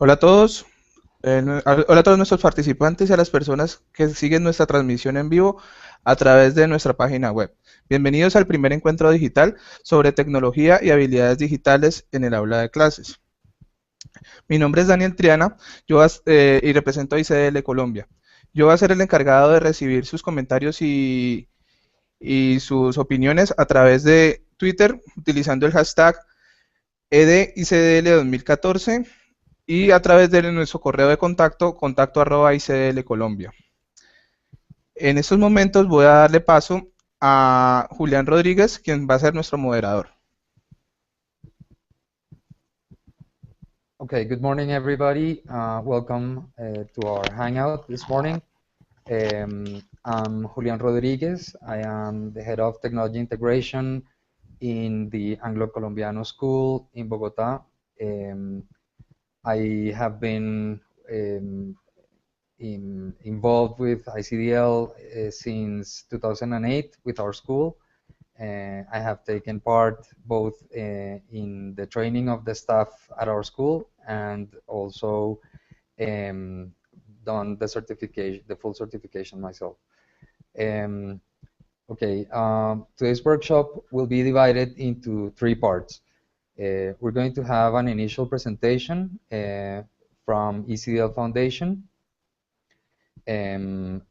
Hola a todos, hola a todos nuestros participantes y a las personas que siguen nuestra transmisión en vivo a través de nuestra página web. Bienvenidos al primer encuentro digital sobre tecnología y habilidades digitales en el aula de clases. Mi nombre es Daniel Triana y represento a ICDL Colombia. Yo voy a ser el encargado de recibir sus comentarios y sus opiniones a través de Twitter utilizando el hashtag EDICDL2014 y a través de nuestro correo de contacto@icdlcolombia. En estos momentos voy a darle paso a Julián Rodríguez, quien va a ser nuestro moderador. Okay, good morning, everybody. Welcome to our hangout this morning. I'm Julián Rodríguez. I am the head of technology integration in the Anglo-Colombiano School in Bogota. I have been involved with ICDL since 2008 with our school. I have taken part both in the training of the staff at our school and also done the certification, the full certification myself. Today's workshop will be divided into 3 parts. We're going to have an initial presentation from ECDL Foundation. Then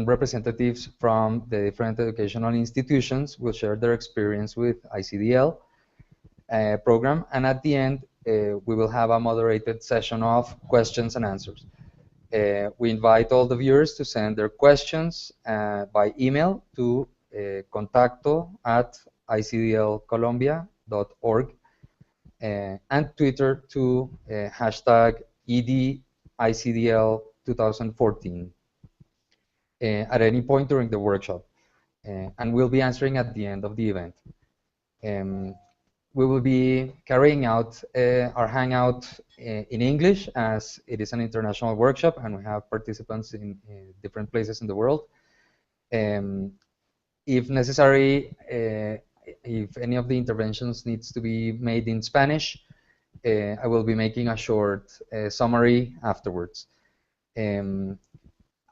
representatives from the different educational institutions will share their experience with ICDL program, and at the end we will have a moderated session of questions and answers. We invite all the viewers to send their questions by email to contacto@icdlcolombia.org and Twitter to hashtag EDICDL2014. At any point during the workshop, and we'll be answering at the end of the event. We will be carrying out our hangout in English, as it is an international workshop and we have participants in different places in the world. If necessary, if any of the interventions needs to be made in Spanish, I will be making a short summary afterwards.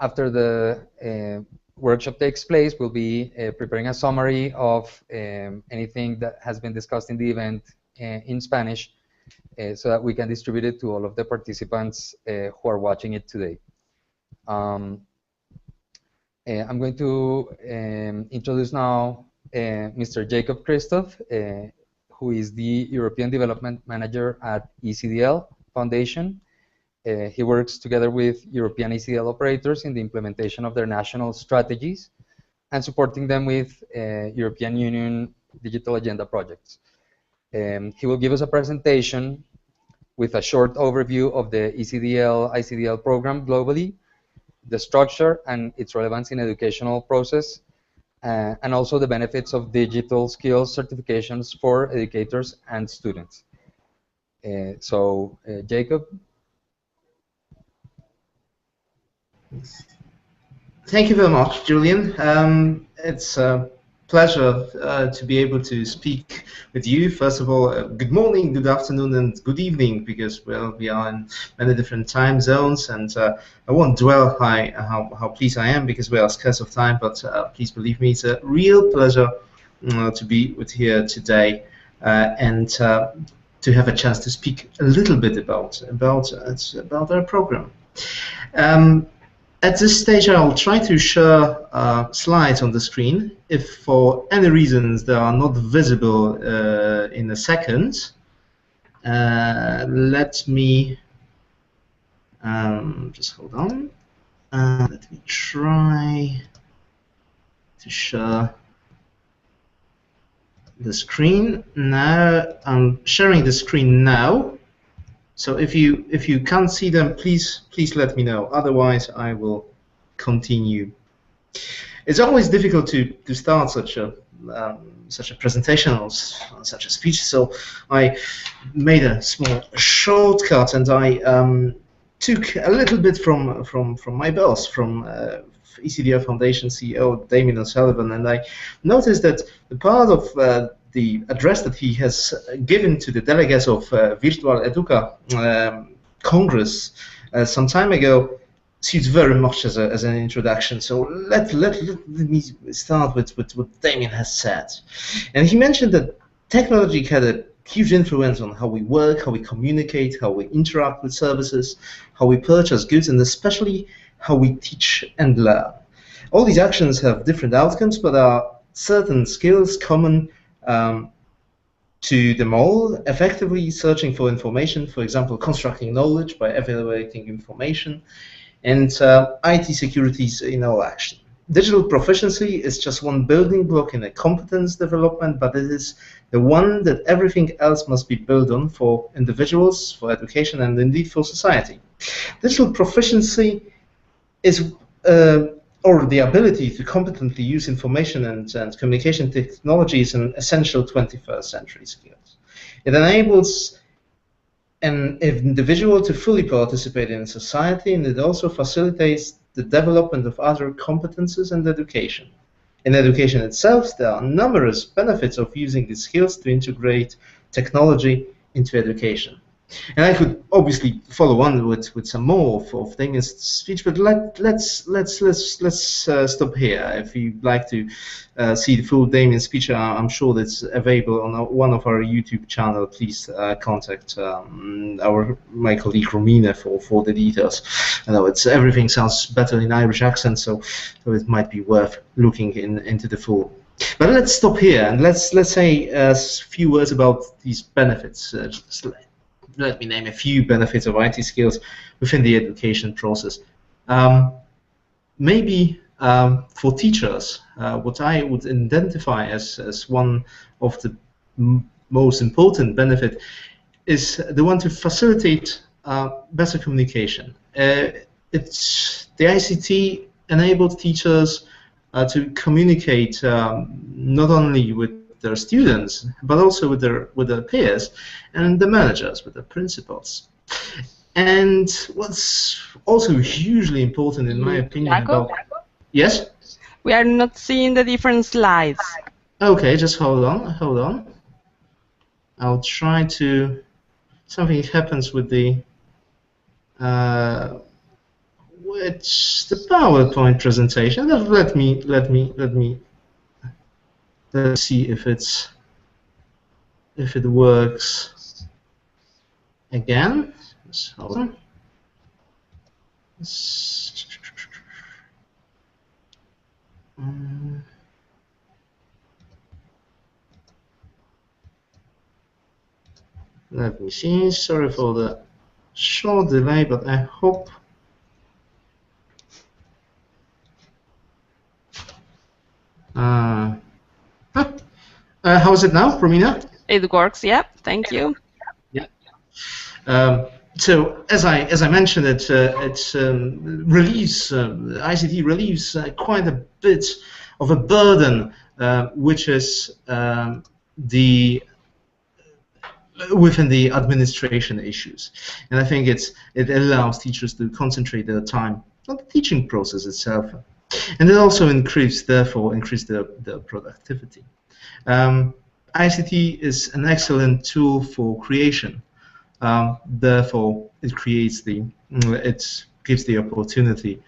After the workshop takes place, we'll be preparing a summary of anything that has been discussed in the event in Spanish so that we can distribute it to all of the participants who are watching it today. I'm going to introduce now Mr. Jacob Christoph, who is the European Development Manager at ECDL Foundation. He works together with European ECDL operators in the implementation of their national strategies and supporting them with European Union digital agenda projects. He will give us a presentation with a short overview of the ECDL ICDL program globally, the structure and its relevance in educational process, and also the benefits of digital skills certifications for educators and students. Jacob. Thank you very much, Julian. It's a pleasure to be able to speak with you. First of all, good morning, good afternoon, and good evening, because, well, we are in many different time zones, and I won't dwell how pleased I am, because we are scarce of time, but please believe me, it's a real pleasure to be with here today and to have a chance to speak a little bit about our program. At this stage, I'll try to share slides on the screen. If for any reasons they are not visible in a second, let me just hold on. Let me try to share the screen now. I'm sharing the screen now. So if you can't see them, please let me know. Otherwise, I will continue. It's always difficult to start such a presentation or such a speech. So I made a small shortcut, and I took a little bit from my boss, from ECDL Foundation CEO Damien O'Sullivan, and I noticed that the part of the address that he has given to the delegates of Virtual Educa Congress some time ago suits very much as an introduction. So let me start with what Damien has said. And he mentioned that technology had a huge influence on how we work, how we communicate, how we interact with services, how we purchase goods, and especially how we teach and learn. All these actions have different outcomes, but are certain skills common to them all, effectively searching for information, for example, constructing knowledge by evaluating information, and IT securities in all action. Digital proficiency is just one building block in a competence development, but it is the one that everything else must be built on for individuals, for education, and indeed for society. Digital proficiency is or the ability to competently use information and communication technology is an essential 21st century skill. It enables an individual to fully participate in society, and it also facilitates the development of other competences and education. In education itself, there are numerous benefits of using these skills to integrate technology into education. And I could obviously follow on with some more of Damien's speech, but let's stop here. If you'd like to see the full Damien speech, I'm sure that's available on one of our YouTube channel. Please contact my colleague Romina for the details. I know everything sounds better in Irish accent, so it might be worth looking into the full. But let's stop here and let's say a few words about these benefits. Let me name a few benefits of IT skills within the education process. Maybe for teachers, what I would identify as one of the most important benefit is the one to facilitate better communication. The ICT enabled teachers to communicate not only with their students, but also with their peers and the managers, with the principals. And what's also hugely important, in my opinion, Jacob? Yes? We are not seeing the different slides. Okay, just hold on. I'll try to. Something happens with the PowerPoint presentation. Let's see if it works again. Just hold on. Let me see. Sorry for the short delay, but I hope. How is it now, Romina? It works, yeah. Thank you. Yeah. So as I mentioned, ICT relieves quite a bit of a burden, which is within the administration issues, and I think it allows teachers to concentrate their time on the teaching process itself, and it also therefore increase their productivity. ICT is an excellent tool for creation. Therefore, it gives the opportunity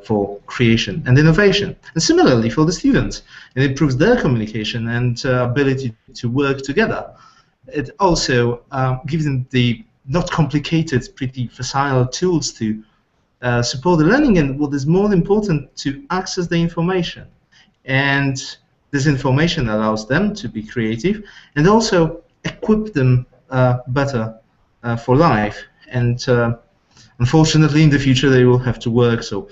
for creation and innovation. And similarly for the students, it improves their communication and ability to work together. It also gives them the not complicated, pretty facile tools to support the learning, and what is more important, to access the information. And this information allows them to be creative and also equip them better for life. And unfortunately, in the future, they will have to work, so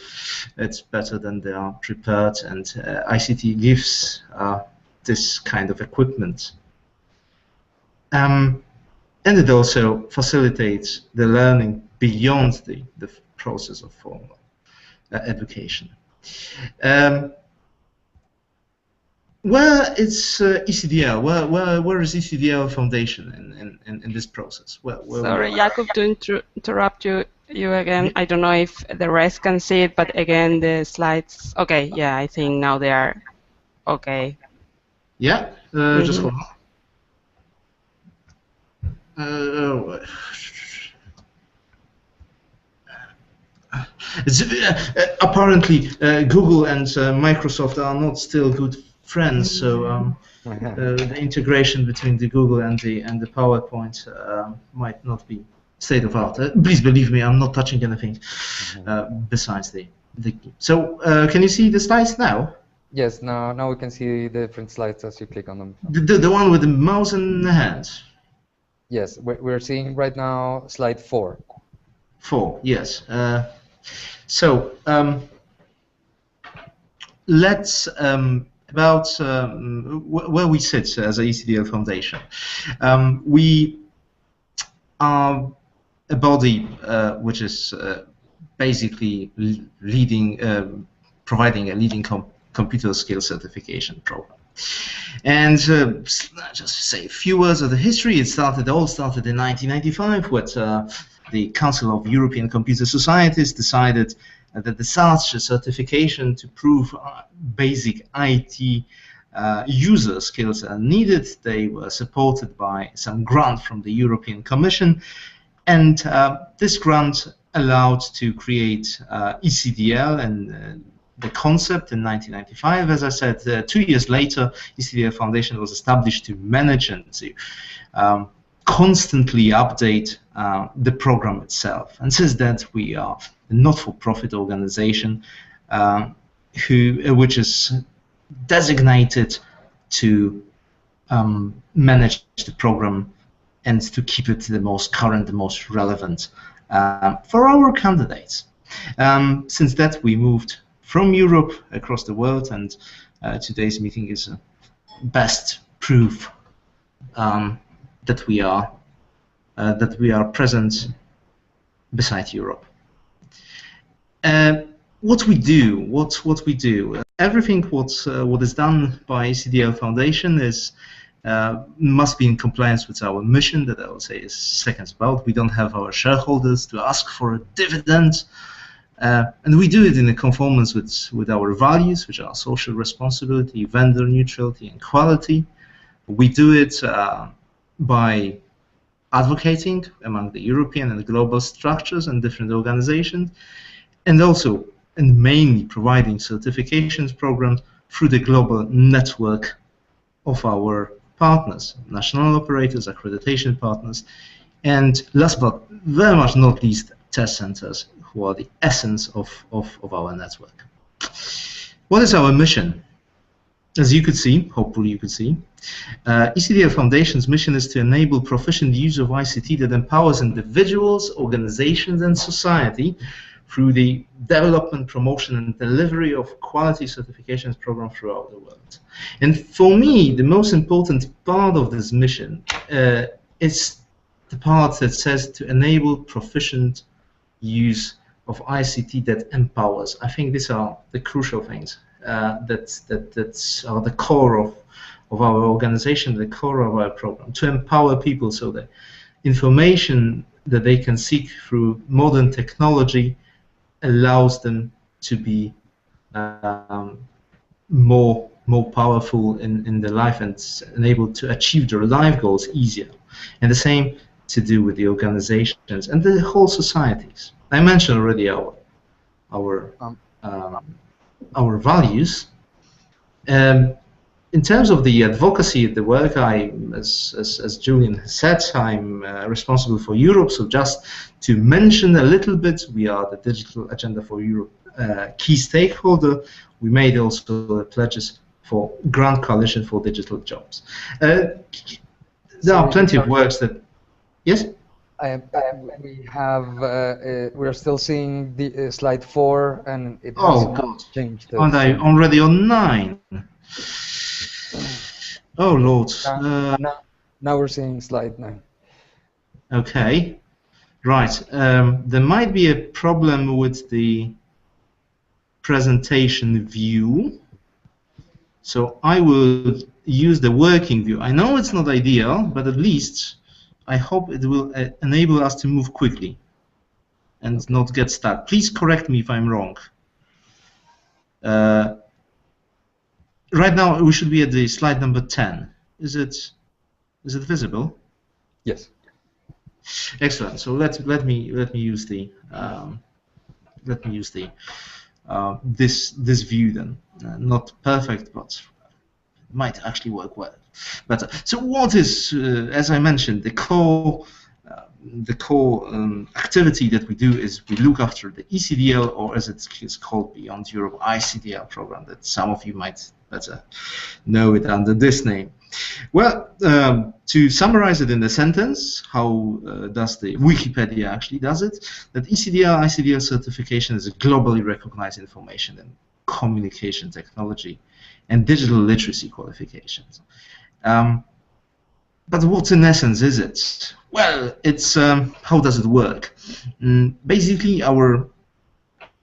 it's better than they are prepared, and ICT gives this kind of equipment. And it also facilitates the learning beyond the process of formal education. Where is ECDL? Where is ECDL Foundation in this process? Sorry, Jacob, to interrupt you again. I don't know if the rest can see it, but again, the slides. Okay, yeah, I think now they are okay. Yeah, just hold on. Apparently, Google and Microsoft are not still good friends, so the integration between the Google and the PowerPoint might not be state of art. Please believe me, I'm not touching anything besides the. So, can you see the slides now? Yes, now we can see the different slides as you click on them. The one with the mouse in the hand. Yes, we're seeing right now slide 4. 4, yes. So let's about where we sit as a ECDL Foundation. We are a body which is basically leading, providing a leading computer skills certification program. And just say a few words of the history. It all started in 1995 with the Council of European Computer Societies decided that the such certification to prove basic IT user skills are needed. They were supported by some grant from the European Commission, and this grant allowed to create ECDL and the concept in 1995. As I said, 2 years later, ECDL Foundation was established to manage and to constantly update the program itself. And since that, we are a not-for-profit organization which is designated to manage the program and to keep it the most current, the most relevant for our candidates. Since that, we moved from Europe across the world, and today's meeting is best proof that we are present beside Europe. What we do, everything what is done by ECDL Foundation is must be in compliance with our mission that I would say is seconds about. We don't have our shareholders to ask for a dividend. And we do it in a conformance with our values, which are social responsibility, vendor neutrality, and quality. We do it by advocating among the European and global structures and different organizations, and also and mainly providing certifications programs through the global network of our partners, national operators, accreditation partners, and last but very much not least, test centers, who are the essence of our network. What is our mission? As you could see, hopefully you could see, ECDL Foundation's mission is to enable proficient use of ICT that empowers individuals, organizations, and society through the development, promotion, and delivery of quality certifications programs throughout the world. And for me, the most important part of this mission is the part that says to enable proficient use of ICT that empowers. I think these are the crucial things that are the core of our organization, the core of our program, to empower people so that information that they can seek through modern technology allows them to be more powerful in their life and able to achieve their life goals easier. And the same to do with the organizations and the whole societies. I mentioned already our values. In terms of the advocacy of the work, as Julian has said, I'm responsible for Europe. So just to mention a little bit, we are the Digital Agenda for Europe key stakeholder. We made also pledges for Grand Coalition for Digital Jobs. There are plenty of works that. Yes. We're still seeing the slide 4, and it hasn't changed. Aren't I already on 9? Oh Lord. Now we're seeing slide 9. Okay. Right. There might be a problem with the presentation view. So I will use the working view. I know it's not ideal, but at least I hope it will enable us to move quickly and not get stuck. Please correct me if I'm wrong. Right now we should be at the slide number 10. Is it visible? Yes. Excellent. So let me use the let me use the this view then. Not perfect, but might actually work well. But so what is, as I mentioned, the core activity that we do is we look after the ECDL, or as it is called beyond Europe, ICDL program, that some of you might better know it under this name. Well, to summarize it in a sentence, how does the Wikipedia actually does it? That ECDL, ICDL certification is a globally recognized information and communication technology and digital literacy qualifications. But what in essence is it? Well, it's how does it work? Basically, our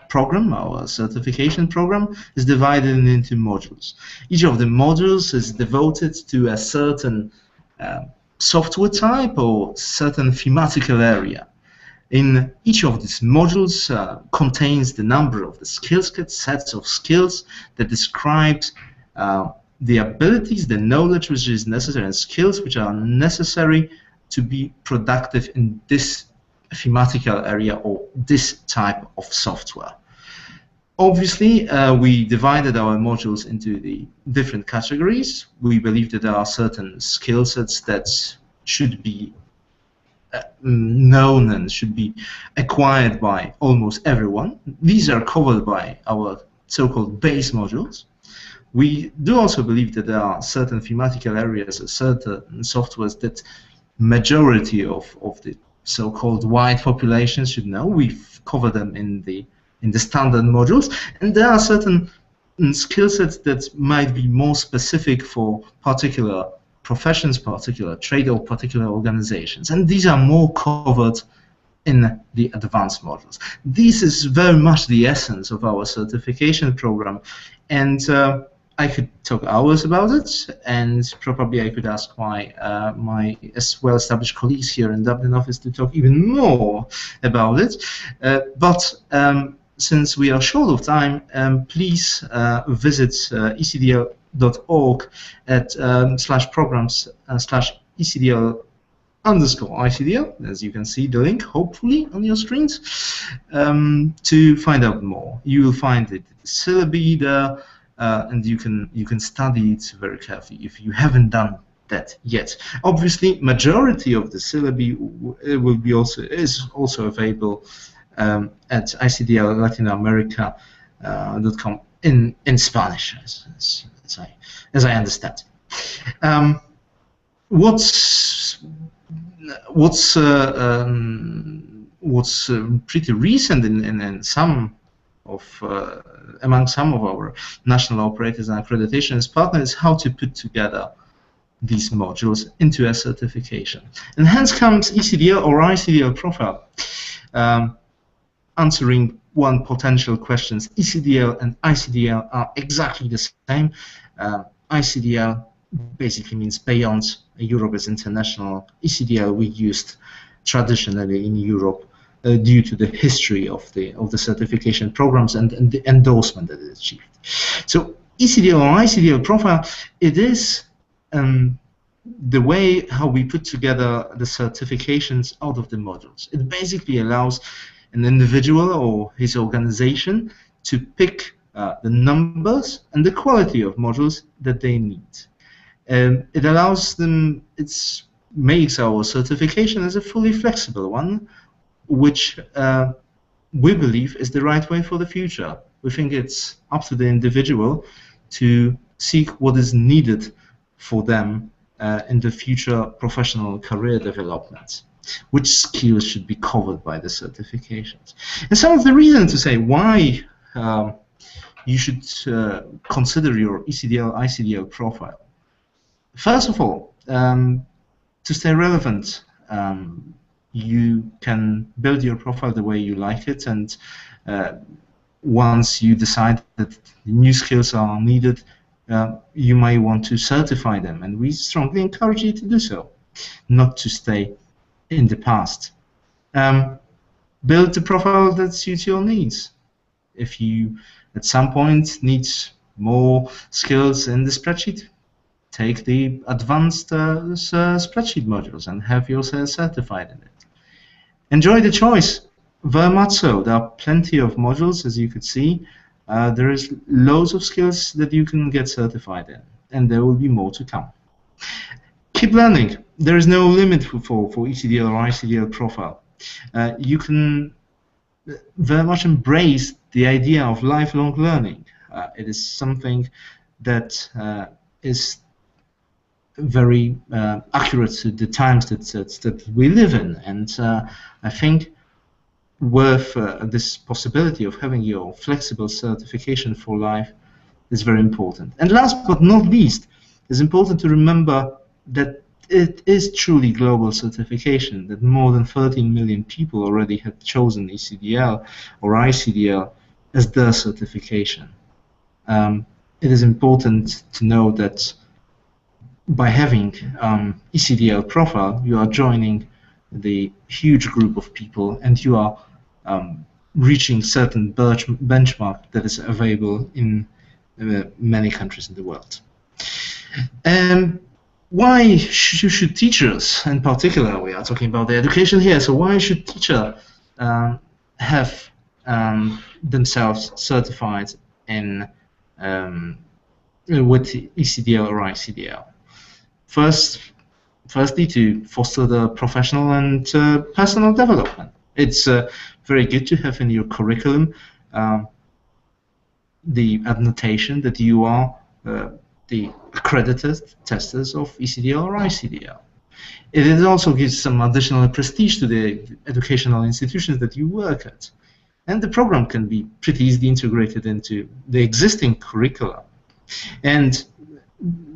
program, our certification program, is divided into modules. Each of the modules is devoted to a certain software type or certain thematical area. In each of these modules contains the number of the skills sets of skills that describes the abilities, the knowledge which is necessary, and skills which are necessary to be productive in this thematical area or this type of software. Obviously, we divided our modules into the different categories. We believe that there are certain skill sets that should be known and should be acquired by almost everyone. These are covered by our so-called base modules. We do also believe that there are certain thematical areas or certain softwares that majority of the so-called wide population should know. We've covered them in the standard modules, and there are certain skill sets that might be more specific for particular professions, particular trade, or particular organizations, and these are more covered in the advanced modules. This is very much the essence of our certification program, and I could talk hours about it, and probably I could ask my well-established colleagues here in Dublin office to talk even more about it. But since we are short of time, please visit ecdl.org at /programs/ecdl_ICDL, as you can see the link hopefully on your screens, to find out more. You will find it syllabi there. And you can study it very carefully if you haven't done that yet. Obviously, majority of the syllabi is also available at icdl.latinaamerica.com in Spanish, as I understand. What's pretty recent in some of among some of our national operators and accreditations partners, how to put together these modules into a certification. And hence comes ECDL or ICDL profile, answering one potential question. ECDL and ICDL are exactly the same. ICDL basically means beyond Europe is international. ECDL we used traditionally in Europe due to the history of the certification programs and the endorsement that it achieved. So ECDL or ICDL profile, it is the way how we put together the certifications out of the modules. It basically allows an individual or his organization to pick the numbers and the quality of modules that they need. It allows them, it makes our certification as a fully flexible one, which we believe is the right way for the future. We think it's up to the individual to seek what is needed for them in the future professional career development. Which skills should be covered by the certifications. And some of the reasons to say why you should consider your ECDL, ICDL profile. First of all, to stay relevant, you can build your profile the way you like it, and once you decide that new skills are needed, you may want to certify them, and we strongly encourage you to do so, not to stay in the past. Build the profile that suits your needs. If you at some point need more skills in the spreadsheet, take the advanced spreadsheet modules and have yourself certified in it. Enjoy the choice very much so. There are plenty of modules, as you could see. There is loads of skills that you can get certified in, and there will be more to come. Keep learning. There is no limit for ECDL or ICDL profile. You can very much embrace the idea of lifelong learning. It is something that is very accurate to the times that we live in, and I think worth this possibility of having your flexible certification for life is very important. And last but not least, it's important to remember that it is truly global certification, that more than 13 million people already have chosen ECDL or ICDL as their certification. It is important to know that by having ECDL profile, you are joining the huge group of people, and you are reaching certain benchmark that is available in many countries in the world. Why should teachers, in particular, we are talking about the education here, so why should teachers have themselves certified in with ECDL or ICDL? Firstly, to foster the professional and personal development. It's very good to have in your curriculum the annotation that you are the accredited testers of ECDL or ICDL. It also gives some additional prestige to the educational institutions that you work at. And the program can be pretty easily integrated into the existing curricula. And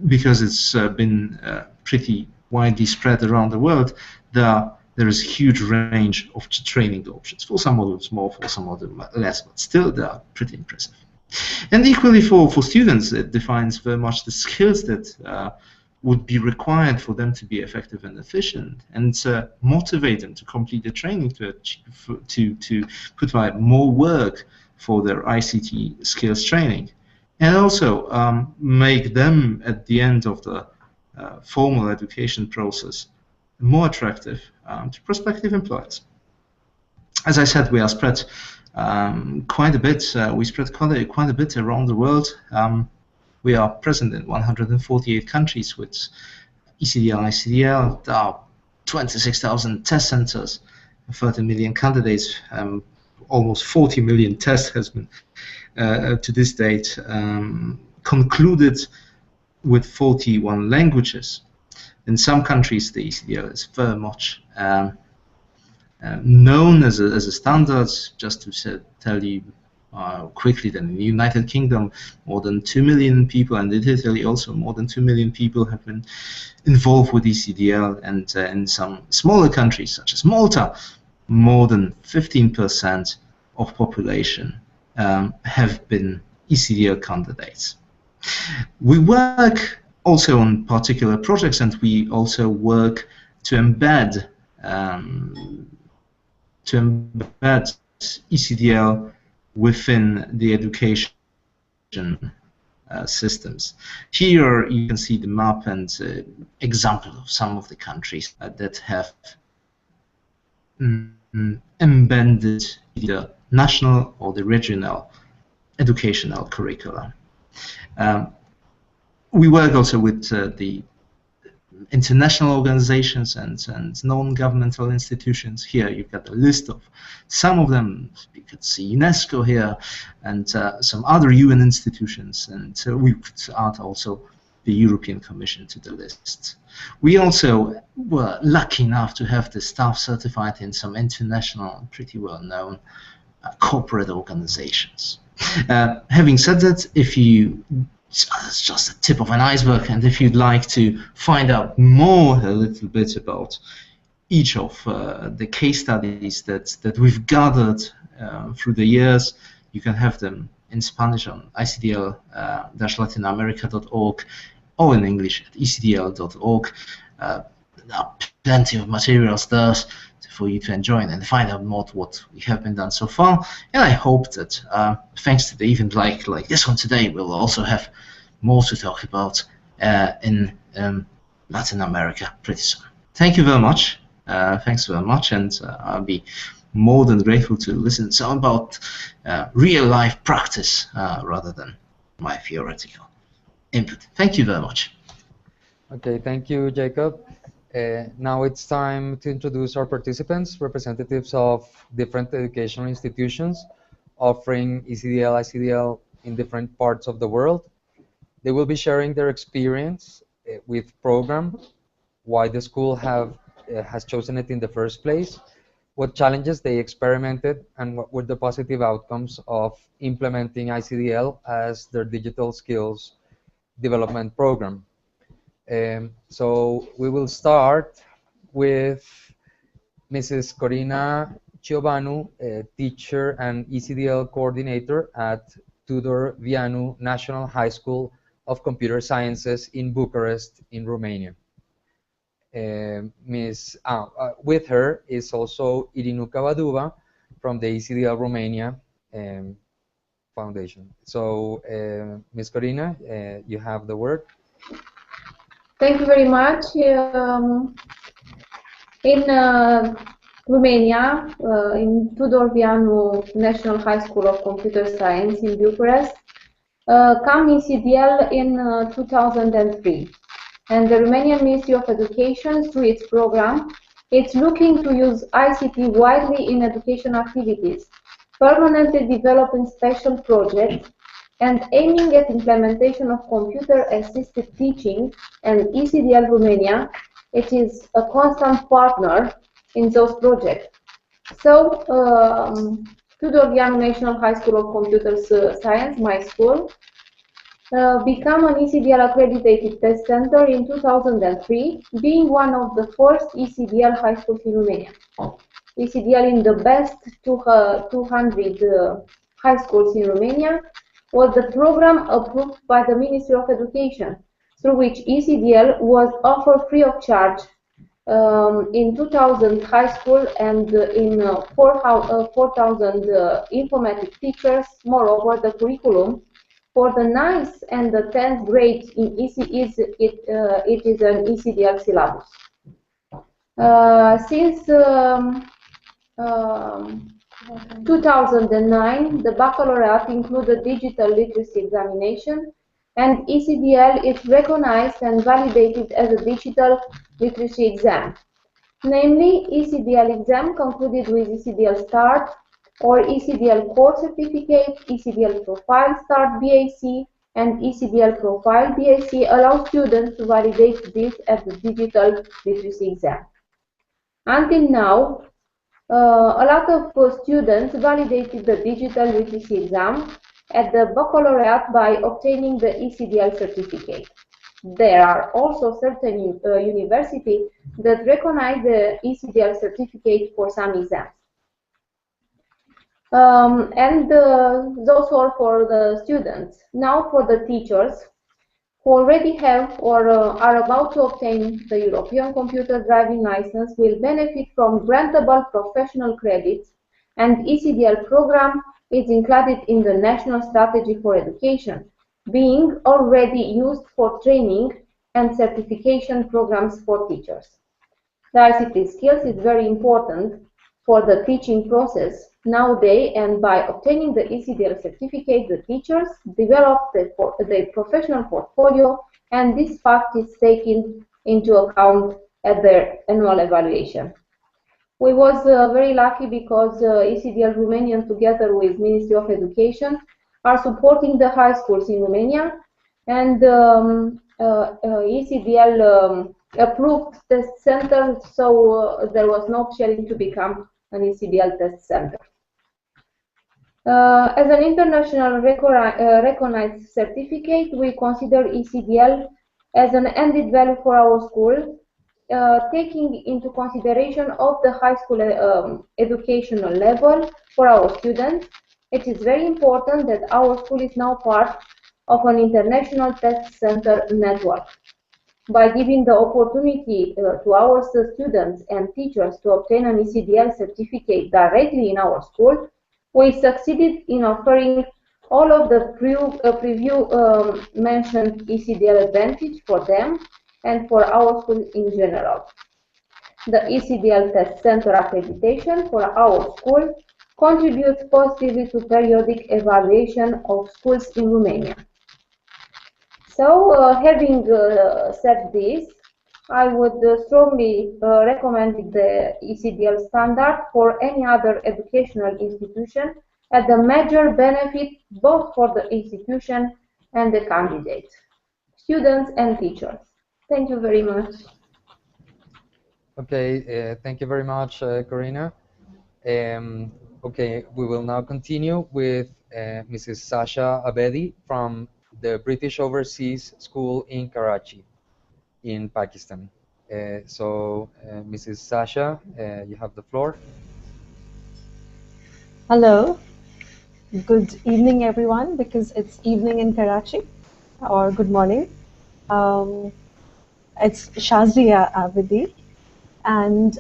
because it's been pretty widely spread around the world, there is a huge range of training options. For some modules more, for some of them less, but still they are pretty impressive. And equally for students, it defines very much the skills that would be required for them to be effective and efficient, and motivate them to complete the training to put out more work for their ICT skills training, and also make them at the end of the formal education process more attractive to prospective employers. As I said, we are spread quite a bit. We spread quite a bit around the world. We are present in 148 countries with ECDL, ICDL. There are 26,000 test centers, 30 million candidates, almost 40 million tests has been to this date concluded with 41 languages. In some countries, the ECDL is very much known as a standard. Just to tell you quickly, that in the United Kingdom, more than 2 million people, and in Italy also more than 2 million people have been involved with ECDL, and in some smaller countries such as Malta, more than 15% of population have been ECDL candidates. We work also on particular projects, and we also work to embed ECDL within the education systems. Here you can see the map and example of some of the countries that have embedded the national or the regional educational curricula. We work also with the international organizations and non-governmental institutions. Here you've got a list of some of them. You could see UNESCO here and some other UN institutions, and we could add also the European Commission to the list. We also were lucky enough to have the staff certified in some international, pretty well-known corporate organizations. Having said that, it's just a tip of an iceberg, and if you'd like to find out more a little bit about each of the case studies that we've gathered through the years, you can have them in Spanish on icdl-latinamerica.org or in English at ecdl.org. There are plenty of materials there for you to enjoy and find out more what we have been done so far. And I hope that thanks to the event like this one today, we'll also have more to talk about in Latin America pretty soon. Thank you very much. Thanks very much, and I'll be more than grateful to listen some about real-life practice rather than my theoretical input. Thank you very much. Okay, thank you, Jacob. Now it's time to introduce our participants, representatives of different educational institutions offering ECDL, ICDL in different parts of the world. They will be sharing their experience with program, why the school has chosen it in the first place, what challenges they experimented, and what were the positive outcomes of implementing ICDL as their digital skills development program. So we will start with Mrs. Corina Ciobanu, a teacher and ECDL coordinator at Tudor Vianu National High School of Computer Sciences in Bucharest, in Romania. With her is also Irinuca Baduva from the ECDL Romania Foundation. So, Ms. Corina, you have the word. Thank you very much. In Romania, in Tudor Vianu National High School of Computer Science in Bucharest, came ECDL in 2003. And the Romanian Ministry of Education, through its program, it's looking to use ICT widely in education activities, permanently developing special projects, and aiming at implementation of computer-assisted teaching. And ECDL Romania, it is a constant partner in those projects. So, Tudor Vianu National High School of Computer Science, my school, became an ECDL accredited test center in 2003, being one of the first ECDL high schools in Romania. ECDL in the best 200 high schools in Romania was the program approved by the Ministry of Education, through which ECDL was offered free of charge in 2,000 high school and in 4,000 informatic teachers. Moreover, the curriculum for the 9th and the 10th grades in it is an ECDL syllabus. Since 2009, the baccalaureate included digital literacy examination, and ECDL is recognized and validated as a digital literacy exam. Namely, ECDL exam concluded with ECDL Start or ECDL Core Certificate, ECDL Profile Start BAC, and ECDL Profile BAC allow students to validate this as the digital literacy exam. Until now, a lot of students validated the digital literacy exam at the baccalaureate by obtaining the ECDL certificate. There are also certain universities that recognize the ECDL certificate for some exams. Those are for the students. Now for the teachers who already have or are about to obtain the European computer driving license will benefit from grantable professional credits, and ECDL program is included in the National Strategy for Education, being already used for training and certification programs for teachers. The ICT skills is very important for the teaching process nowadays, and by obtaining the ECDL certificate, the teachers develop their professional portfolio, and this fact is taken into account at their annual evaluation. We was very lucky because ECDL Romania, together with Ministry of Education, are supporting the high schools in Romania, and ECDL approved test center, so there was no option to become an ECDL test center. As an international recognized certificate, we consider ECDL as an added value for our school, taking into consideration of the high school educational level for our students. It is very important that our school is now part of an international test center network. By giving the opportunity to our students and teachers to obtain an ECDL certificate directly in our school, we succeeded in offering all of the preview mentioned ECDL advantage for them and for our school in general. The ECDL Test Center accreditation for our school contributes positively to periodic evaluation of schools in Romania. So, having said this, I would strongly recommend the ECDL standard for any other educational institution as a major benefit both for the institution and the candidate, students and teachers. Thank you very much. Okay, thank you very much, Corina. Okay, we will now continue with Mrs. Sasha Abedi from the British Overseas School in Karachi, in Pakistan. Mrs. Sasha, you have the floor. Hello, good evening everyone, because it's evening in Karachi, or good morning. It's Shazia Abedi, and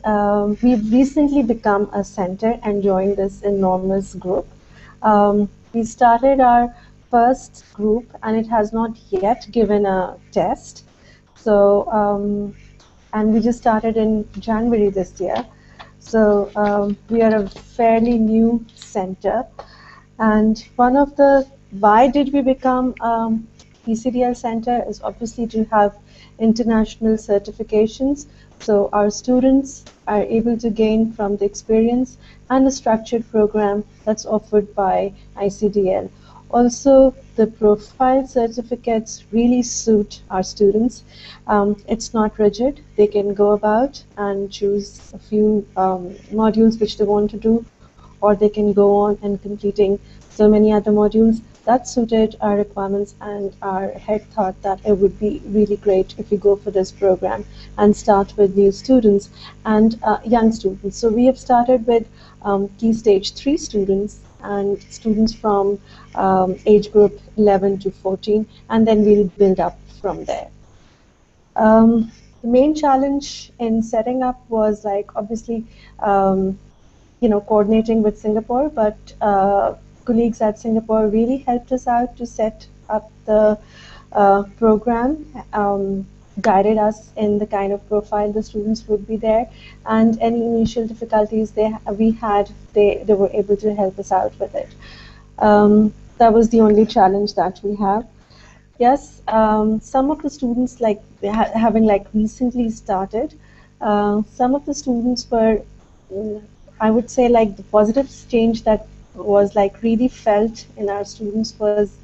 we've recently become a center and joined this enormous group. We started our first group and it has not yet given a test. So, and we just started in January this year. So we are a fairly new center. And one of the, why did we become ECDL center is obviously to have international certifications. So our students are able to gain from the experience and the structured program that's offered by ICDL. Also, the profile certificates really suit our students. It's not rigid. They can go about and choose a few modules which they want to do, or they can go on and completing so many other modules. That suited our requirements, and our head thought that it would be really great if we go for this program and start with new students and young students. So we have started with Key Stage 3 students and students from age group 11 to 14, and then we'll build up from there. The main challenge in setting up was like obviously coordinating with Singapore, but colleagues at Singapore really helped us out to set up the program, guided us in the kind of profile the students would be there, and any initial difficulties we had, they were able to help us out with it. That was the only challenge that we have. Yes, some of the students, like having like recently started, some of the students were, I would say, like the positive change that was like really felt in our students was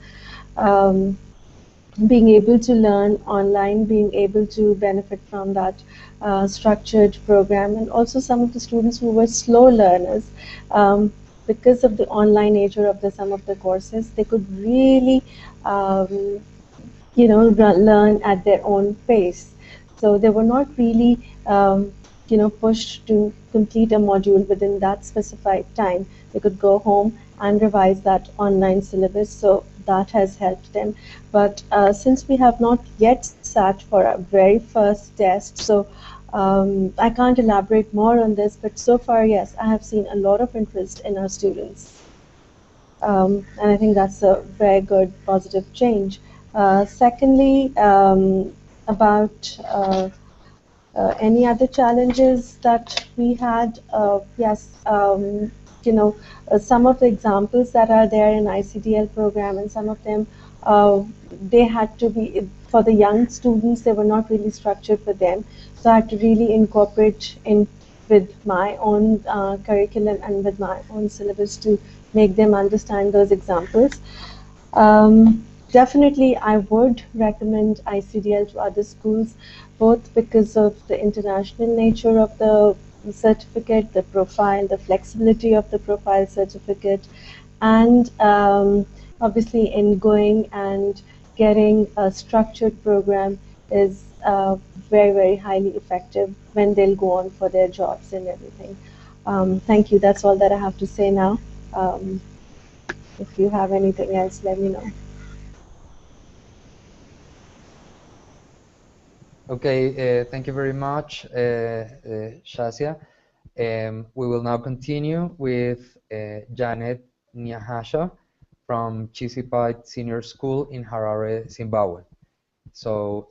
being able to learn online, being able to benefit from that structured program, and also some of the students who were slow learners, because of the online nature of some of the courses, they could really learn at their own pace. So they were not really pushed to complete a module within that specified time. They could go home and revise that online syllabus, so that has helped them. But since we have not yet sat for our very first test, so I can't elaborate more on this, but so far, yes, I have seen a lot of interest in our students. And I think that's a very good positive change. Secondly, about any other challenges that we had, yes, some of the examples that are there in ICDL program, and some of them, they had to be, for the young students, they were not really structured for them. So I had to really incorporate in with my own curriculum and with my own syllabus to make them understand those examples. Definitely, I would recommend ICDL to other schools, both because of the international nature of the certificate, the profile, the flexibility of the profile certificate, and obviously in going and getting a structured program is very, very highly effective when they'll go on for their jobs and everything. Thank you. That's all that I have to say now. If you have anything else, let me know. Okay, thank you very much, Shazia. We will now continue with Janet Nyahasha from Chisipite Senior School in Harare, Zimbabwe. So,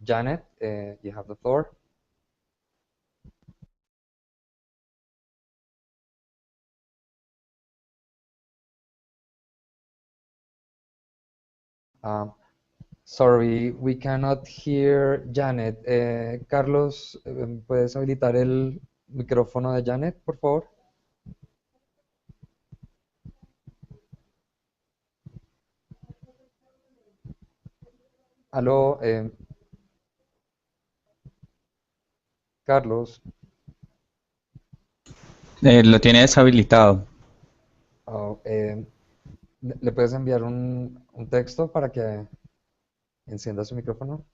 Janet, you have the floor. Sorry, we cannot hear Janet. Carlos, ¿puedes habilitar el micrófono de Janet, por favor? Aló, Carlos. Lo tiene deshabilitado. Oh, ¿le puedes enviar un texto para que encienda su micrófono?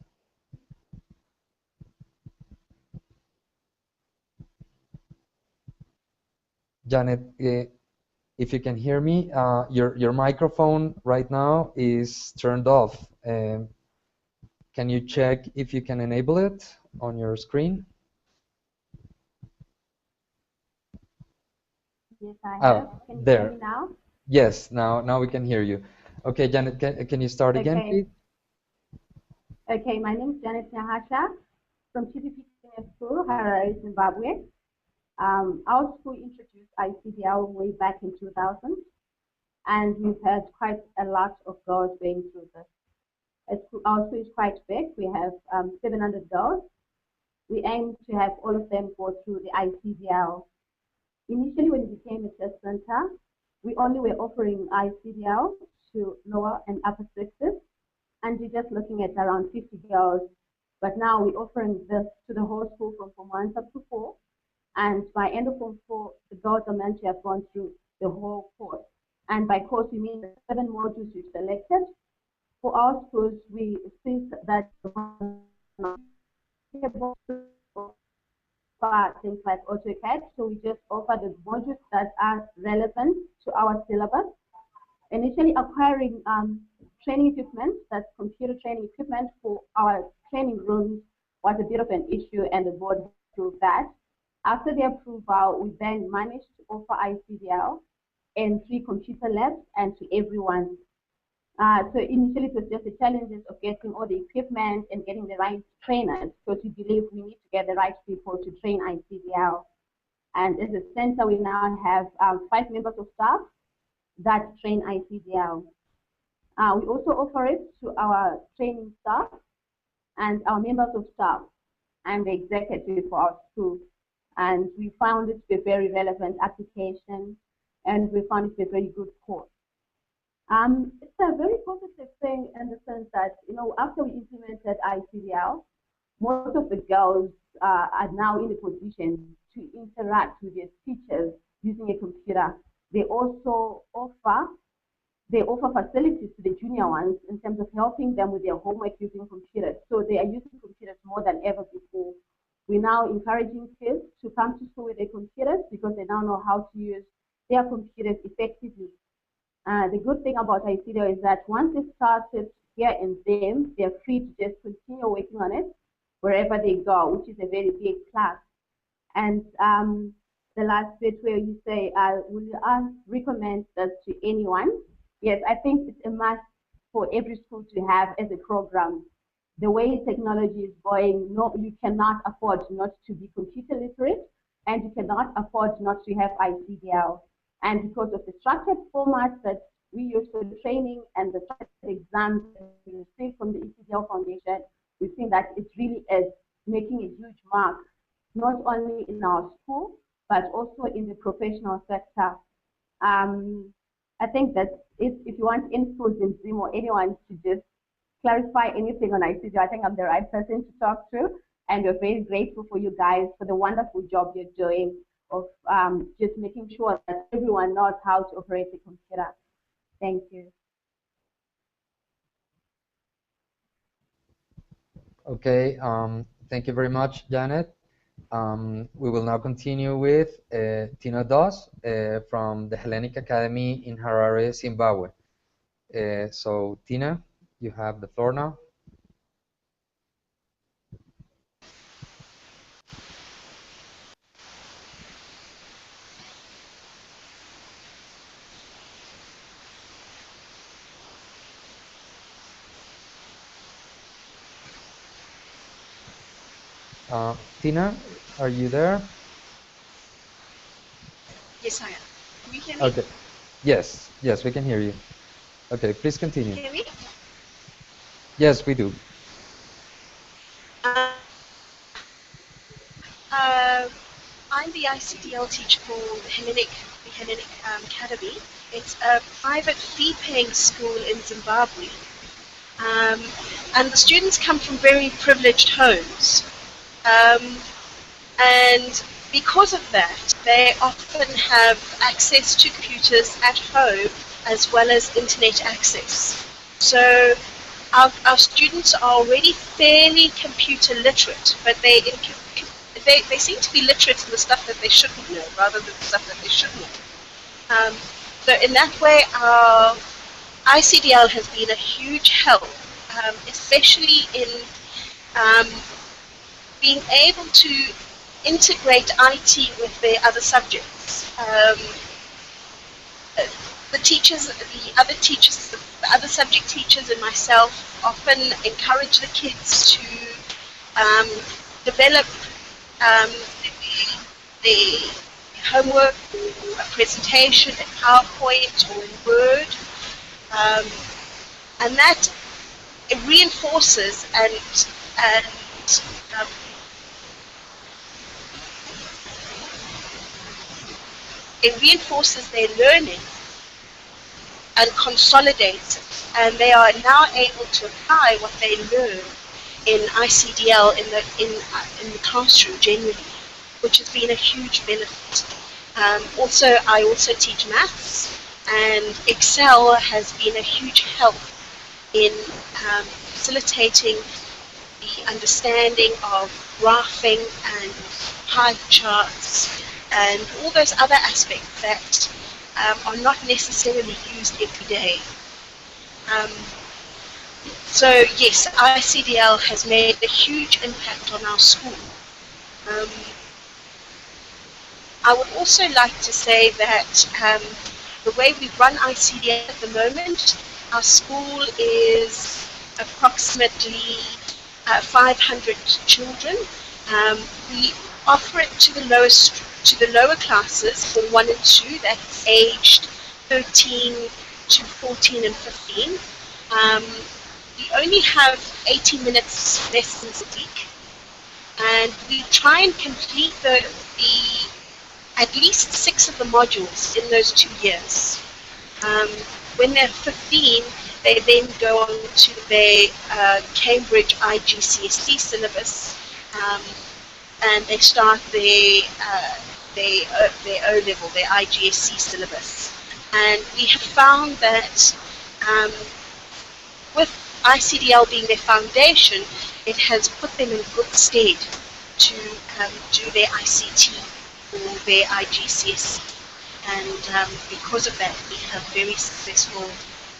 Janet, if you can hear me, your microphone right now is turned off. Can you check if you can enable it on your screen? Yes, I Oh, have. Can you there. hear me now? Yes, now we can hear you. Okay, Janet, can you start again, Okay. please? Okay, my name is Janet Nyahasha from TPP School, Harare, Zimbabwe. Our school introduced ICDL way back in 2000, and we've had quite a lot of girls going through this. Our school is quite big. We have 700 girls. We aim to have all of them go through the ICDL. Initially, when it became a test center, we only were offering ICDL to lower and upper sixes, and we're just looking at around 50 girls. But now we're offering this to the whole school from Form 1 up to 4. And by end of Form 4, the girls are meant to have gone through the whole course. And by course, we mean the 7 modules we've selected. For our schools, we see that things like AutoCAD, so we just offer the modules that are relevant to our syllabus. Initially acquiring training equipment, that's computer training equipment for our training rooms, was a bit of an issue, and the board approved that. After the approval, we then managed to offer ICDL in 3 computer labs and to everyone. So initially it was just the challenges of getting all the equipment and getting the right trainers, because we believe we need to get the right people to train ICDL. And as a center, we now have 5 members of staff that train ICDL. We also offer it to our training staff and our members of staff and the executive for our school. And we found it to be a very relevant application, and we found it to be a very good course. It's a very positive thing in the sense that, after we implemented ICDL, most of the girls are now in a position to interact with their teachers using a computer. They also offer facilities to the junior ones in terms of helping them with their homework using computers. So they are using computers more than ever before. We're now encouraging kids to come to school with their computers because they now know how to use their computers effectively. The good thing about ICDL is that once they started here in them, they're free to just continue working on it wherever they go, which is a very big plus. And the last bit where you say, will you recommend this to anyone? Yes, I think it's a must for every school to have as a program. The way technology is going, no, you cannot afford not to be computer literate, and you cannot afford not to have ICDL. And because of the structured formats that we use for the training and the structured exams that we receive from the ECDL Foundation, we've seen that it really is making a huge mark, not only in our school, but also in the professional sector. I think that if you want input in Zoom or anyone to just clarify anything on ICDL, I think I'm the right person to talk to. And we're very grateful for you guys for the wonderful job you're doing of just making sure that everyone knows how to operate the computer. Thank you. Okay, thank you very much, Janet. We will now continue with Tina Doss from the Hellenic Academy in Harare, Zimbabwe. So, Tina, you have the floor now. Tina, are you there? Yes, I am. Can you hear me? Okay. Yes, we can hear you. Okay, please continue. Can you hear me? Yes, we do. I'm the ICDL teacher for the Hellenic Academy. It's a private fee-paying school in Zimbabwe. And the students come from very privileged homes. And because of that, they often have access to computers at home as well as internet access. So our students are already fairly computer literate, but they seem to be literate in the stuff that they shouldn't know rather than the stuff that they should know. So in that way, our ICDL has been a huge help, especially in being able to integrate IT with their other subjects. The other subject teachers and myself often encourage the kids to develop the homework or a presentation in PowerPoint or in Word, and that it reinforces and it reinforces their learning and consolidates it, and they are now able to apply what they learn in ICDL in the classroom generally, which has been a huge benefit. I also teach maths, and Excel has been a huge help in facilitating the understanding of graphing and pie charts and all those other aspects that are not necessarily used every day. So yes, ICDL has made a huge impact on our school. I would also like to say that the way we run ICDL at the moment, our school is approximately 500 children. We offer it to the lower classes for 1 and 2, that's aged 13 to 14 and 15. We only have 80 minutes lessons a week, and we try and complete at least 6 of the modules in those 2 years. When they're 15, they then go on to their Cambridge IGCSE syllabus, and they start their O-level, their IGSE syllabus. And we have found that with ICDL being their foundation, it has put them in good stead to do their ICT or their IGCSE. And because of that, we have very successful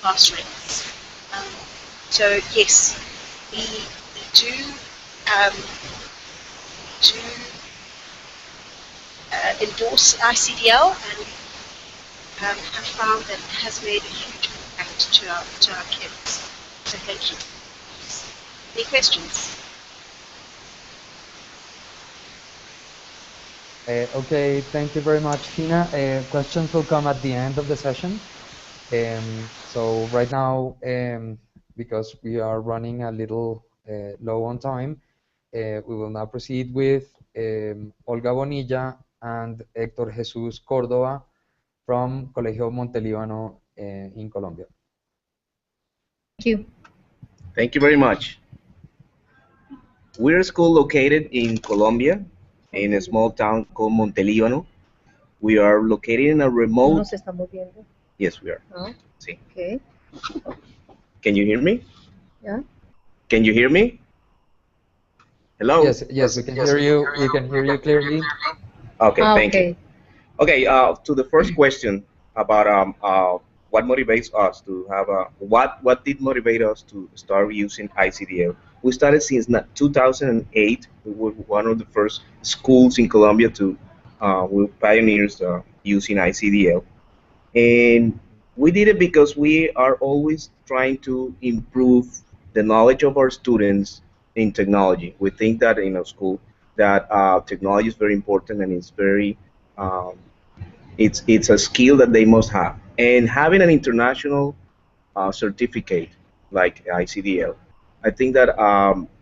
pass rates. So yes, we do endorse ICDL, and have found that it has made a huge impact to our kids. So thank you. Any questions? Okay, thank you very much, Tina. Questions will come at the end of the session. So right now, because we are running a little low on time, we will now proceed with Olga Bonilla and Héctor Jesus Córdoba from Colegio Montelíbano in Colombia. Thank you. Thank you very much. We're a school located in Colombia, in a small town called Montelíbano. We are located in a remote... ¿Nos estamos viendo? Yes, we are. Oh, Sí. okay. Can you hear me? Yeah. Can you hear me? Hello? Yes, we can hear you. We can hear you clearly. Okay, thank you. Okay, to the first question about what motivates us to have what did motivate us to start using ICDL? We started since 2008. We were one of the first schools in Colombia to we were pioneers using ICDL, and we did it because we are always trying to improve the knowledge of our students in technology. We think that in a school that technology is very important, and it's very it's a skill that they must have. And having an international certificate like ICDL I think that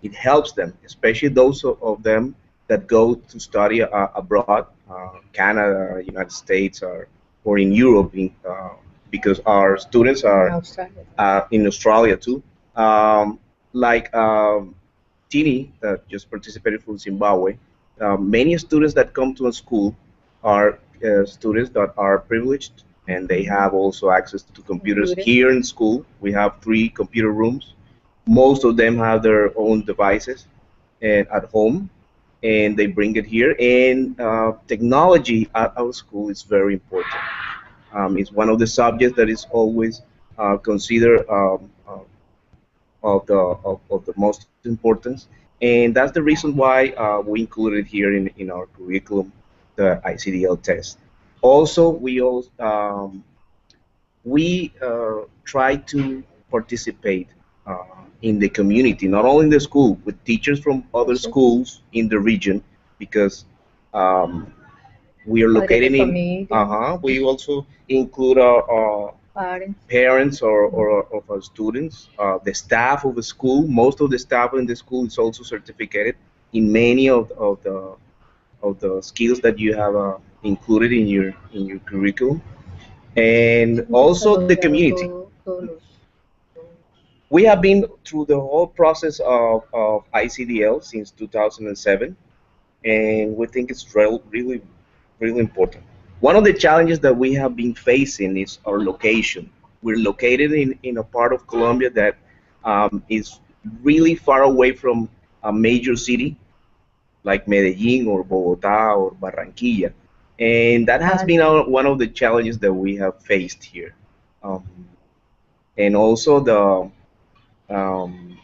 it helps them, especially those of them that go to study abroad, Canada, United States, or in Europe, because our students are in Australia too. Um, like Tini, that just participated from Zimbabwe, many students that come to a school are students that are privileged and they have also access to computers here in school. We have 3 computer rooms. Most of them have their own devices and at home, and they bring it here. And technology at our school is very important. It's one of the subjects that is always considered of the most importance, and that's the reason why we included here in our curriculum the ICDL test. Also, we try to participate in the community, not only in the school, with teachers from other schools in the region, because um, we are located in. We also include our parents or of our students, the staff of the school. Most of the staff in the school is also certificated in many of the skills that you have included in your curriculum, and also the community. We have been through the whole process of ICDL since 2007, and we think it's really, really important. One of the challenges that we have been facing is our location. We're located in a part of Colombia that is really far away from a major city like Medellin or Bogota or Barranquilla. And that has been one of the challenges that we have faced here. Um, and also the um,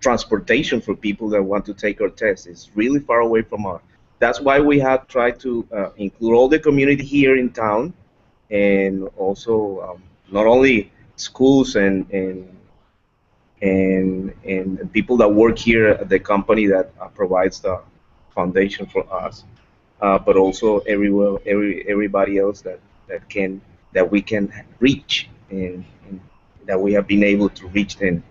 transportation for people that want to take our test is really far away from us. That's why we have tried to include all the community here in town, and also not only schools and people that work here at the company that provides the foundation for us, but also everybody else that we can reach, and that we have been able to reach and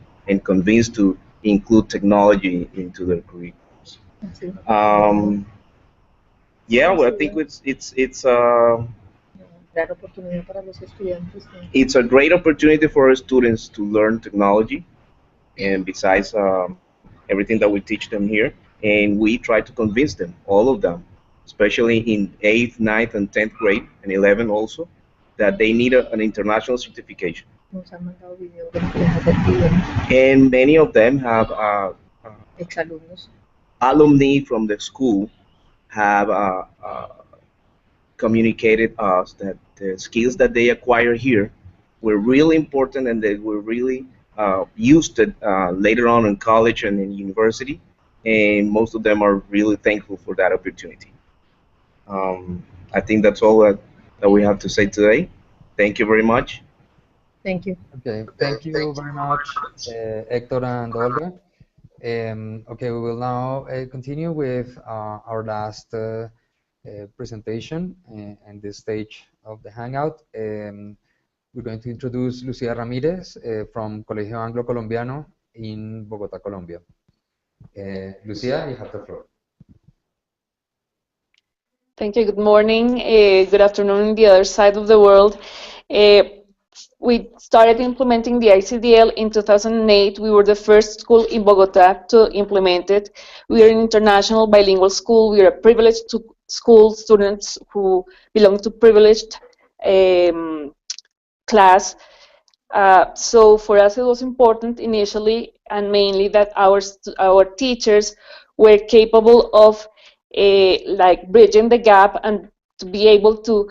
convince to include technology into their curriculums. Um, yeah, well, I think it's a great opportunity for our students to learn technology, and besides everything that we teach them here, and we try to convince them, all of them, especially in 8th, 9th, and 10th grade, and 11 also, that they need an international certification. And many of them have alumni from the school have communicated us that the skills that they acquire here were really important, and they were really used it later on in college and in university, and most of them are really thankful for that opportunity. I think that's all that we have to say today. Thank you very much. Okay, thank you very much, Hector and Olga. Okay, we will now continue with our last presentation and this stage of the Hangout. We're going to introduce Lucia Ramirez from Colegio Anglo Colombiano in Bogota, Colombia. Lucia, you have the floor. Thank you. Good morning. Good afternoon on the other side of the world. We started implementing the ICDL in 2008. We were the first school in Bogota to implement it. We are an international bilingual school. We are a privileged school, students who belong to privileged class. So for us it was important initially and mainly that our teachers were capable of like bridging the gap and to be able to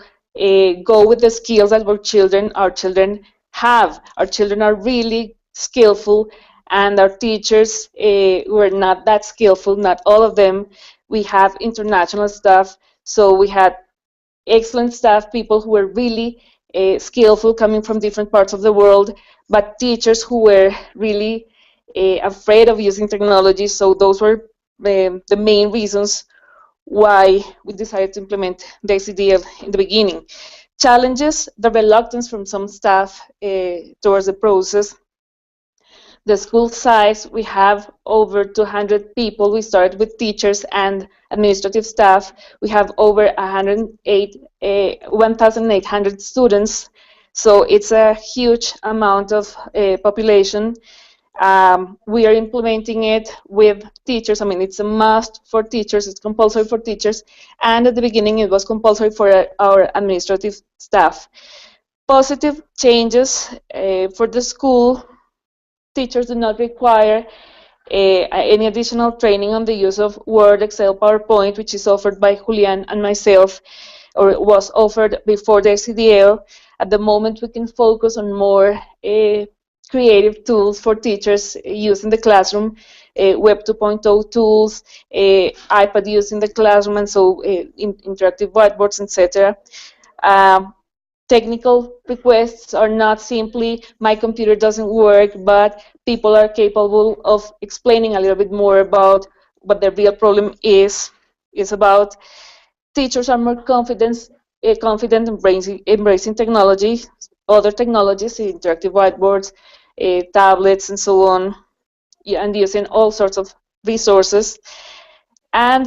go with the skills that our children have. Our children are really skillful, and our teachers were not that skillful, not all of them. We have international staff, so we had excellent staff, people who were really skillful coming from different parts of the world, but teachers who were really afraid of using technology. So those were the main reasons why we decided to implement the ICDL in the beginning. Challenges: the reluctance from some staff towards the process, the school size, we have over 200 people. We started with teachers and administrative staff. We have over 1,800 students. So it's a huge amount of population. We are implementing it with teachers. I mean, it's a must for teachers. It's compulsory for teachers. And at the beginning, it was compulsory for our administrative staff. Positive changes for the school. Teachers do not require any additional training on the use of Word, Excel, PowerPoint, which is offered by Julian and myself, or was offered before the ECDL. At the moment, we can focus on more creative tools for teachers used in the classroom, Web 2.0 tools, iPad used in the classroom, and so interactive whiteboards, etc. Technical requests are not simply my computer doesn't work, but people are capable of explaining a little bit more about what the real problem is about. Teachers are more confident embracing technology, other technologies, interactive whiteboards, tablets, and so on, and using all sorts of resources. And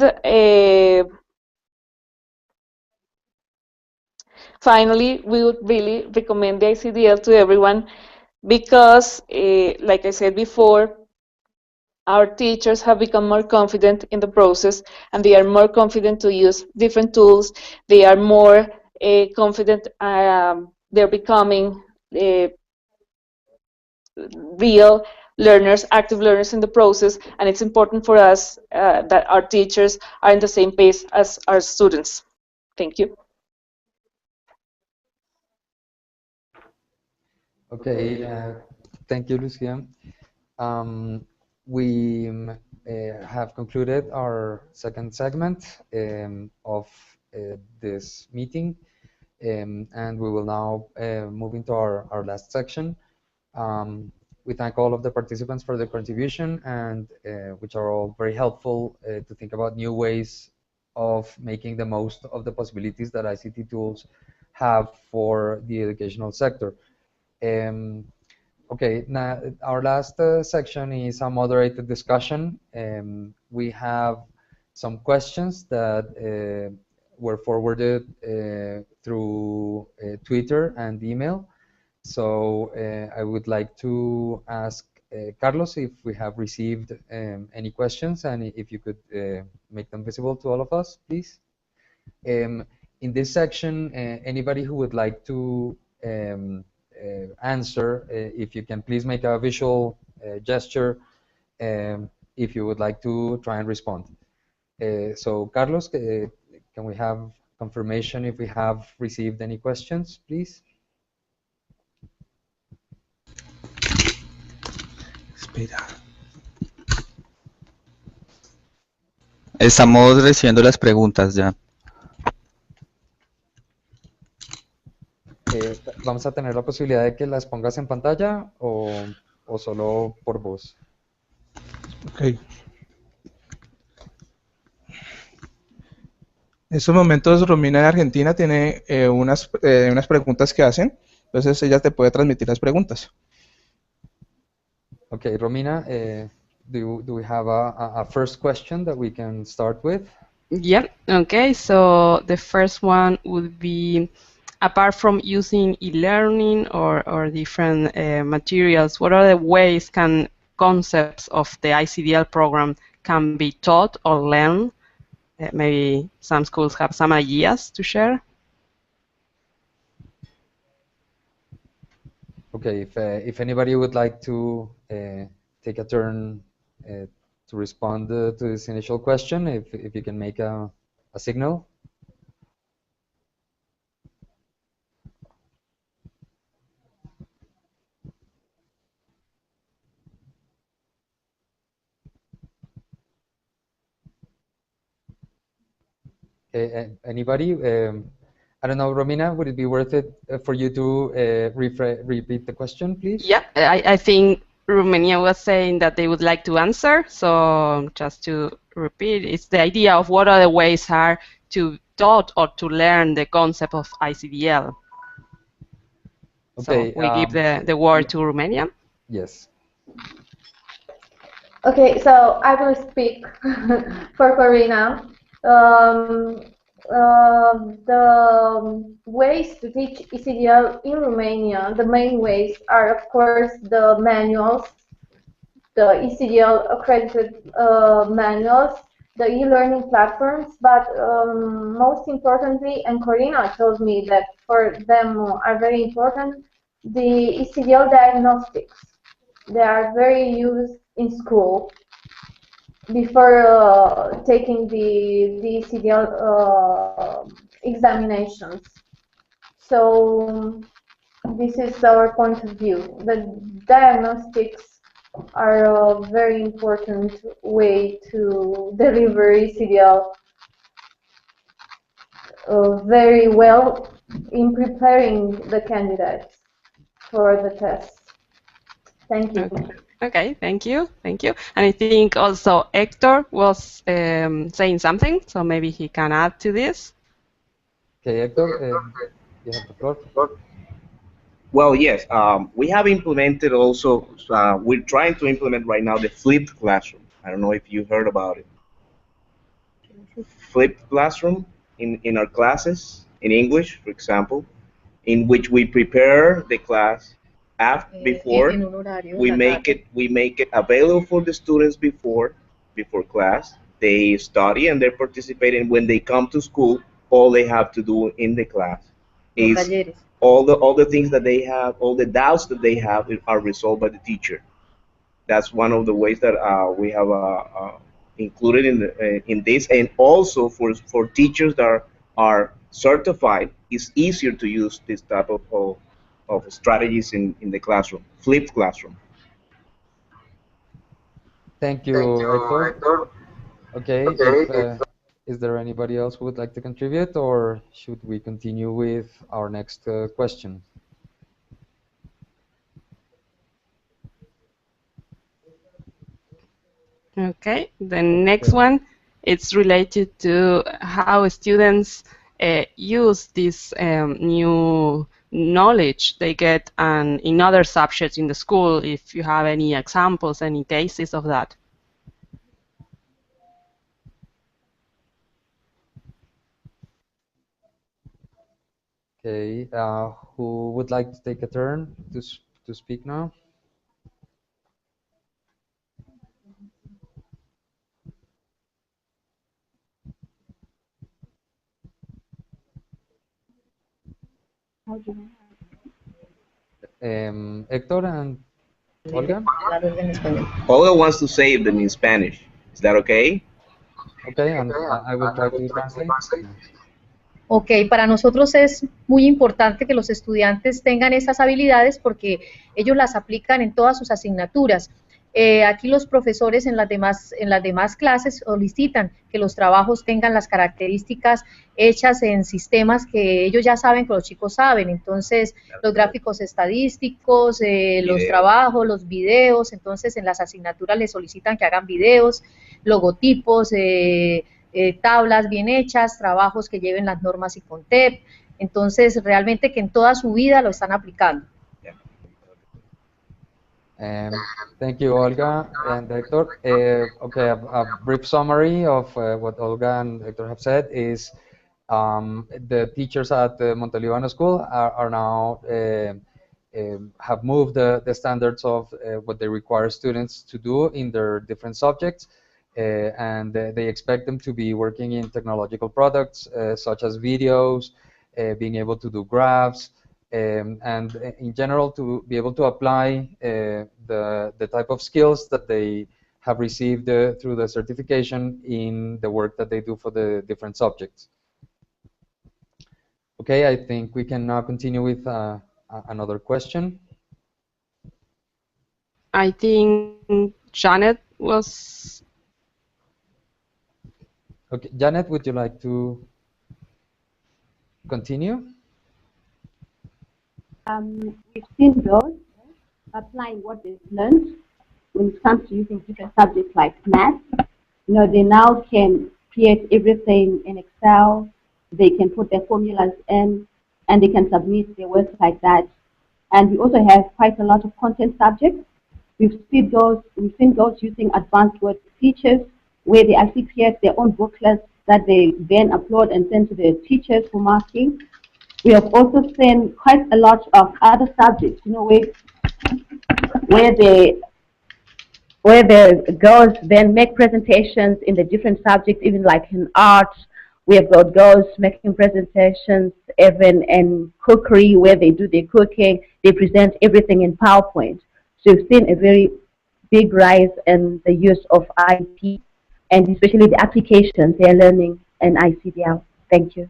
finally, we would really recommend the ECDL to everyone because, like I said before, our teachers have become more confident in the process, and they are more confident to use different tools. They are more confident. They're becoming real learners, active learners in the process, and it's important for us that our teachers are in the same pace as our students. Thank you. Okay, thank you, Lucia. We have concluded our second segment of this meeting, and we will now move into our last section. We thank all of the participants for their contribution, and which are all very helpful to think about new ways of making the most of the possibilities that ICT tools have for the educational sector. Okay, now our last section is a moderated discussion. We have some questions that were forwarded through Twitter and email. So I would like to ask Carlos if we have received any questions, and if you could make them visible to all of us, please. In this section, anybody who would like to answer, if you can please make a visual gesture if you would like to try and respond. So Carlos, can we have confirmation if we have received any questions, please? Espera. Estamos recibiendo las preguntas ya. ¿Vamos a tener la posibilidad de que las pongas en pantalla o solo por voz? Ok. En estos momentos Romina de Argentina tiene unas preguntas que hacen, entonces ella te puede transmitir las preguntas. Okay, Romina, do we have a first question that we can start with? Yeah, okay, so the first one would be, apart from using e-learning or different materials, what are the ways can concepts of the ICDL program can be taught or learned? Maybe some schools have some ideas to share. Okay, if anybody would like to take a turn to respond to this initial question, if you can make a signal. Anybody? I don't know, Romina, would it be worth it for you to repeat the question, please? Yeah, I think Romania was saying that they would like to answer, so just to repeat, it's the idea of what are the ways are to taught or to learn the concept of ICDL. Okay, so we give the word to Romania. Yes. Okay, so I will speak for Corina. Um, the ways to teach ECDL in Romania, the main ways are, of course, the manuals, the ECDL accredited manuals, the e-learning platforms, but most importantly, and Corina told me that for them are very important, the ECDL diagnostics. They are very used in school before taking the ECDL examinations. So this is our point of view. The diagnostics are a very important way to deliver ECDL very well in preparing the candidates for the test. Thank you. Okay, thank you, thank you. And I think also Hector was saying something, so maybe he can add to this. Okay, Hector, you have the floor. Well, yes, we have implemented also, we're trying to implement right now the flipped classroom. I don't know if you heard about it. Flipped classroom in our classes, in English, for example, in which we prepare the class after, before we make it available for the students before class. They study and they participate, and when they come to school, all they have to do in the class is all the things that they have, all the doubts that they have are resolved by the teacher. That's one of the ways that we have included in this, and also for teachers that are certified, it's easier to use this type of strategies in the classroom, flipped classroom. Thank you, Hector. Okay, if is there anybody else who would like to contribute, or should we continue with our next question? Okay, the next one, it's related to how students use this new knowledge they get in other subjects in the school, if you have any examples, any cases of that. Okay, who would like to take a turn to speak now? Hector and Olga? Olga wants to say them in Spanish. Is that okay? Okay, and I will try to translate. Ok, para nosotros es muy importante que los estudiantes tengan esas habilidades porque ellos las aplican en todas sus asignaturas. Aquí los profesores en las demás clases solicitan que los trabajos tengan las características hechas en sistemas que ellos ya saben que los chicos saben. Entonces, los gráficos estadísticos, los trabajos, los videos. Entonces, en las asignaturas les solicitan que hagan videos, logotipos, tablas bien hechas, trabajos que lleven las normas y CONTEP. Entonces, realmente que en toda su vida lo están aplicando. Thank you, Olga and Hector. Okay, a brief summary of what Olga and Hector have said is the teachers at the Montelibano School are now have moved the standards of what they require students to do in their different subjects, and they expect them to be working in technological products such as videos, being able to do graphs, and in general to be able to apply the type of skills that they have received through the certification in the work that they do for the different subjects. Okay, I think we can now continue with another question. I think Janet was... Okay, Janet, would you like to continue? We've seen those applying what they've learned when it comes to using different subjects like math. You know, they now can create everything in Excel. They can put their formulas in, and they can submit their work like that. And we also have quite a lot of content subjects. We've seen those using advanced word features where they actually create their own booklets that they then upload and send to the teachers for marking. We have also seen quite a lot of other subjects, where the girls then make presentations in the different subjects, even like in art. We have got girls making presentations even in cookery, where they do their cooking. They present everything in PowerPoint. So we've seen a very big rise in the use of IT, and especially the applications they're learning in ICDL. Thank you.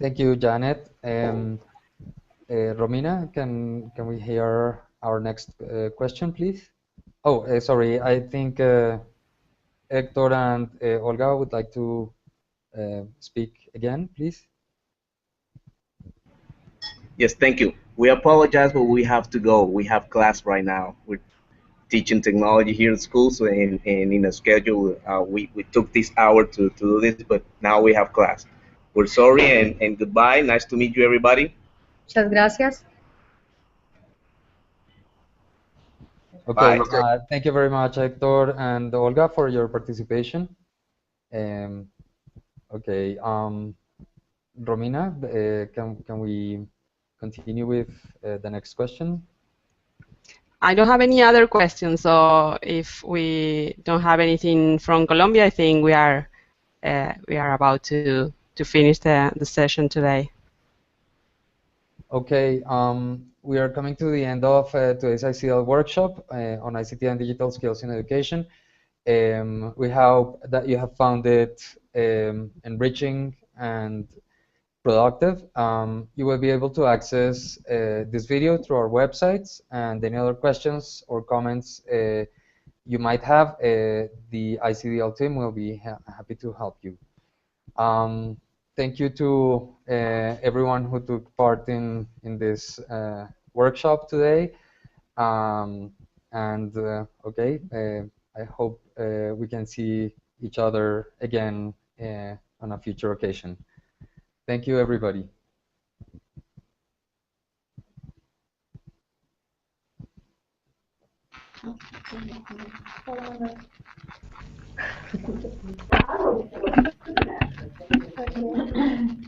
Thank you, Janet. Romina, can we hear our next question, please? Oh, sorry. I think Hector and Olga would like to speak again, please. Yes, thank you. We apologize, but we have to go. We have class right now. We're teaching technology here at school, so in a schedule, we took this hour to do this, but now we have class. We're sorry and goodbye. Nice to meet you, everybody. Muchas gracias. Okay, thank you very much, Hector and Olga, for your participation. Okay, Romina, can we continue with the next question? I don't have any other questions, so if we don't have anything from Colombia, I think we are about to finish the session today. Okay, we are coming to the end of today's ICDL workshop on ICT and digital skills in education. We hope that you have found it enriching and productive. You will be able to access this video through our websites, and any other questions or comments you might have, the ICDL team will be happy to help you. Thank you to everyone who took part in this workshop today. Okay, I hope we can see each other again on a future occasion. Thank you, everybody. Okay.